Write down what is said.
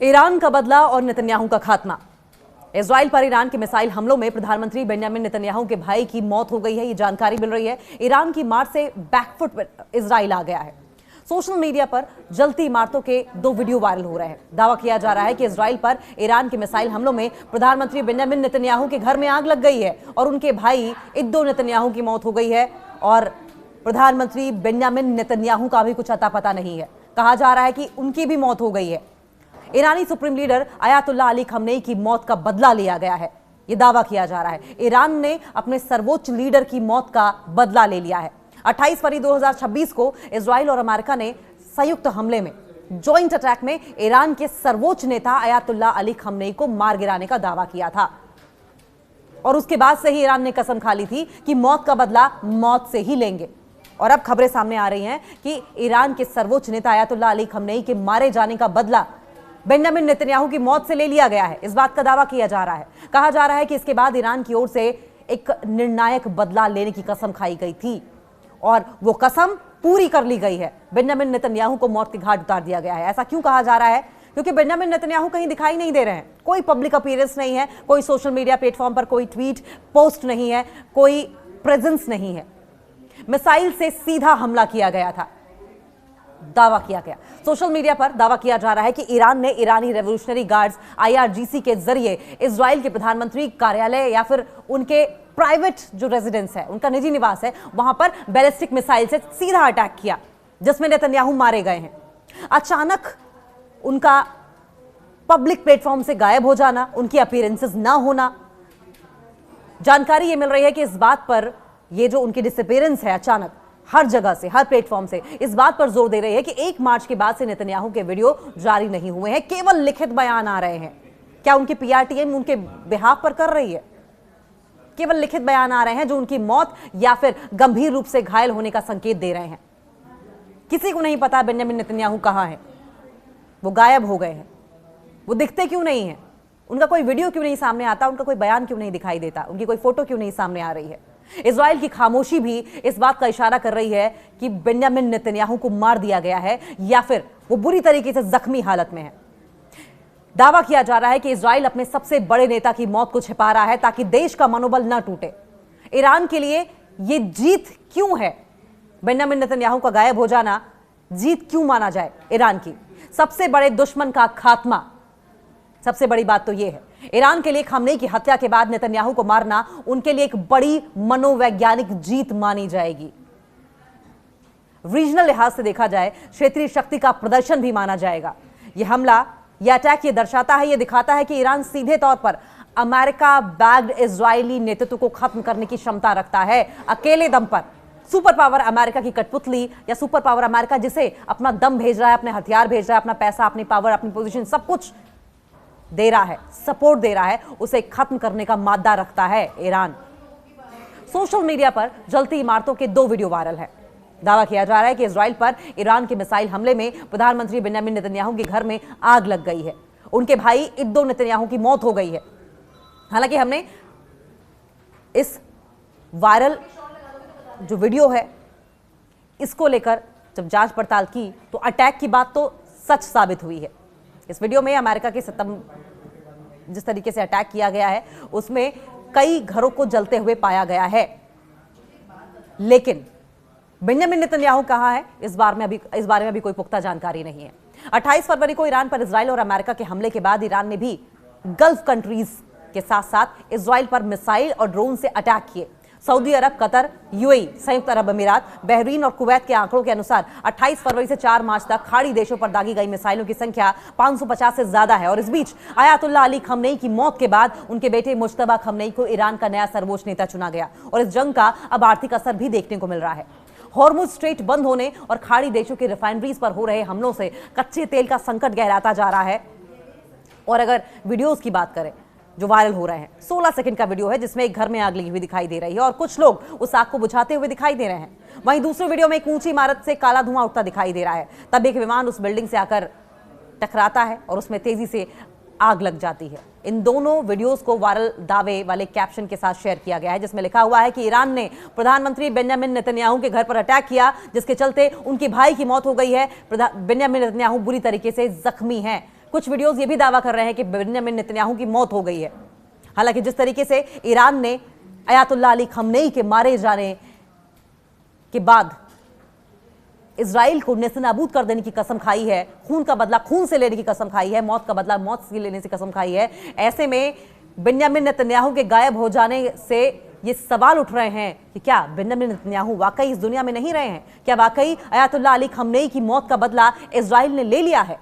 Iran का बदला और नेतन्याहू का खात्मा। इजराइल पर ईरान के मिसाइल हमलों में प्रधानमंत्री बेंजामिन नेतन्याहू के भाई की मौत हो गई है, ये जानकारी मिल रही है। ईरान की मार से बैकफुट पर इजराइल आ गया है। सोशल मीडिया पर जलती इमारतों के 2 वीडियो वायरल हो रहे हैं। दावा किया जा रहा है कि इजराइल पर ईरान के मिसाइल हमलों में प्रधानमंत्री बेंजामिन नेतन्याहू के घर में आग लग गई है और उनके भाई इद्दो नेतन्याहू की मौत हो गई है और प्रधानमंत्री बेंजामिन नेतन्याहू का भी कुछ अता पता नहीं है। कहा जा रहा है कि उनकी भी मौत हो गई है। ईरानी supreme leader Ayatollah Ali Khamenei की मौत का बदला लिया गया है, यह दावा किया जा रहा है। ईरान ने अपने सर्वोच्च लीडर की मौत का बदला ले लिया है। 28 फरवरी 2026 को इजराइल और अमेरिका ने संयुक्त हमले में, जॉइंट अटैक में ईरान के सर्वोच्च नेता अयातुल्लाह अली खमनेई को मार गिराने का दावा किया था और उसके बाद से ही ईरान ने कसम खा ली थी कि मौत का बदला मौत से ही लेंगे। और अब खबरें सामने आ रही हैं कि ईरान के सर्वोच्च नेता अयातुल्लाह अली खमनेई के मारे जाने का बदला बेंजामिन नेतन्याहू की मौत से ले लिया गया है। इस बात का दावा किया जा रहा है। कहा जा रहा है कि इसके बाद ईरान की ओर से एक निर्णायक बदला लेने की कसम खाई गई थी और वो कसम पूरी कर ली गई है। बेंजामिन नेतन्याहू को मौत के घाट उतार दिया गया है। ऐसा क्यों कहा जा रहा है? क्योंकि बेंजामिन नेतन्याहू कहीं दिखाई नहीं दे रहे हैं। कोई पब्लिक अपीयरेंस नहीं है, कोई सोशल मीडिया प्लेटफॉर्म पर कोई ट्वीट पोस्ट नहीं है, कोई प्रेजेंस नहीं है। मिसाइल से सीधा हमला किया गया था, दावा किया गया। सोशल मीडिया पर दावा किया जा रहा है कि ईरान ने ईरानी रेवोल्यूशनरी गार्ड्स IRGC के जरिए इजराइल के प्रधानमंत्री कार्यालय या फिर उनके प्राइवेट जो रेजिडेंस है, उनका निजी निवास है, वहां पर बैलिस्टिक मिसाइल से सीधा अटैक किया, जिसमें नेतन्याहू मारे गए हैं। अचानक उनका पब्लिक प्लेटफॉर्म से गायब हो जाना, उनकी अपीयरेंसेस ना होना, जानकारी ये मिल रही है कि इस बात पर, ये जो उनकी डिसअपीयरेंस है अचानक हर जगह से, हर प्लेटफॉर्म से, इस बात पर जोर दे रही है कि 1 मार्च के बाद से नेतन्याहू के वीडियो जारी नहीं हुए हैं, केवल लिखित बयान आ रहे हैं। क्या उनकी PR टीम उनके बिहाफ पर कर रही है? केवल लिखित बयान आ रहे हैं जो उनकी मौत या फिर गंभीर रूप से घायल होने का संकेत दे रहे हैं। किसी को नहीं पता बेंजामिन नेतन्याहू कहां है, वो गायब हो गए हैं, वो दिखते क्यों नहीं है, उनका कोई वीडियो क्यों नहीं सामने आता, उनका कोई बयान क्यों नहीं दिखाई देता, उनकी कोई फोटो क्यों नहीं सामने आ रही है। इजराइल की खामोशी भी इस बात का इशारा कर रही है कि बेंजामिन नेतन्याहू को मार दिया गया है या फिर वो बुरी तरीके से जख्मी हालत में है। दावा किया जा रहा है कि इजराइल अपने सबसे बड़े नेता की मौत को छिपा रहा है ताकि देश का मनोबल न टूटे। ईरान के लिए ये जीत क्यों है? बेंजामिन नेतन्याहू का गायब हो जाना जीत क्यों माना जाए? ईरान की सबसे बड़े दुश्मन का खात्मा। सबसे बड़ी बात तो यह है, ईरान के लिए खमनेई की हत्या के बाद नेतन्याहू को मारना उनके लिए एक बड़ी मनोवैज्ञानिक जीत मानी जाएगी। रीजनल लिहाज से देखा जाए, क्षेत्रीय शक्ति का प्रदर्शन भी माना जाएगा। यह हमला, यह अटैक ये दर्शाता है, यह दिखाता है कि ईरान सीधे तौर पर अमेरिका बैक्ड इजरायली नेतृत्व को खत्म करने की क्षमता रखता है, अकेले दम पर। सुपर पावर अमेरिका की कठपुतली या सुपर पावर अमेरिका जिसे अपना दम भेज रहा है, अपने हथियार भेज रहा है, अपना पैसा, अपनी पावर, अपनी पोजीशन, सब कुछ दे रहा है, सपोर्ट दे रहा है, उसे खत्म करने का मादा रखता है ईरान। सोशल मीडिया पर जलती इमारतों के 2 वीडियो वायरल है। दावा किया जा रहा है कि इजराइल पर ईरान के मिसाइल हमले में प्रधानमंत्री बेंजामिन नेतन्याहू के घर में आग लग गई है, उनके भाई इद्दो नेतन्याहू की मौत हो गई है। हालांकि हमने इस वायरल जो वीडियो है, इसको लेकर जब जांच पड़ताल की तो अटैक की बात तो सच साबित हुई है। इस वीडियो में अमेरिका के जिस तरीके से अटैक किया गया है, उसमें कई घरों को जलते हुए पाया गया है। लेकिन बेंजामिन नेतन्याहू कहां है, इस बारे में अभी कोई पुख्ता जानकारी नहीं है। 28 फरवरी को ईरान पर इजराइल और अमेरिका के हमले के बाद ईरान ने भी गल्फ कंट्रीज के साथ साथ इजराइल पर मिसाइल और ड्रोन से अटैक किए। सऊदी अरब, कतर, UAE, संयुक्त अरब अमीरात, बहरीन और कुवैत के आंकड़ों के अनुसार 28 फरवरी से 4 मार्च तक खाड़ी देशों पर दागी गई मिसाइलों की संख्या 550 से ज्यादा है। और इस बीच अयातुल्लाह अली खमनेई की मौत के बाद उनके बेटे मुज्तबा खमनेई को ईरान का नया सर्वोच्च नेता चुना गया और इस जंग का अब आर्थिक असर भी देखने को मिल रहा है। हॉर्मुज स्ट्रेट बंद होने और खाड़ी देशों के रिफाइनरीज पर हो रहे हमलों से कच्चे तेल का संकट गहराता जा रहा है। और अगर वीडियोस की बात करें जो वायरल हो रहे हैं, 16 सेकंड का वीडियो है जिसमें एक घर में आग लगी हुई दिखाई दे रही है और कुछ लोग उस आग को बुझाते हुए दिखाई दे रहे हैं। वहीं दूसरे वीडियो में एक ऊंची इमारत से काला धुआं उठता दिखाई दे रहा है। तब एक विमान उस बिल्डिंग से आकर टकराता है और उसमें तेजी से आग लग जाती है। इन दोनों वीडियोस को वायरल दावे वाले कैप्शन के साथ शेयर किया गया है जिसमें लिखा हुआ है कि ईरान ने प्रधानमंत्री बेंजामिन नेतन्याहू के घर पर अटैक किया, जिसके चलते उनके भाई की मौत हो गई है। बेंजामिन नेतन्याहू बुरी तरीके से जख्मी हैं। कुछ वीडियोस ये भी दावा कर रहे हैं कि बेंजामिन नेतन्याहू की मौत हो गई है। हालांकि जिस तरीके से ईरान ने अयातुल्लाह अली खमनेई के मारे जाने के बाद इजराइल को नेस्तनाबूद कर देने की कसम खाई है, खून का बदला खून से लेने की कसम खाई है, मौत का बदला मौत से लेने की कसम खाई है, ऐसे में बेंजामिन नेतन्याहू के गायब हो जाने से ये सवाल उठ रहे हैं कि क्या बेंजामिन नेतन्याहू वाकई इस दुनिया में नहीं रहे हैं? क्या वाकई अयातुल्लाह अली खमनेई की मौत का बदला इजराइल ने ले लिया है?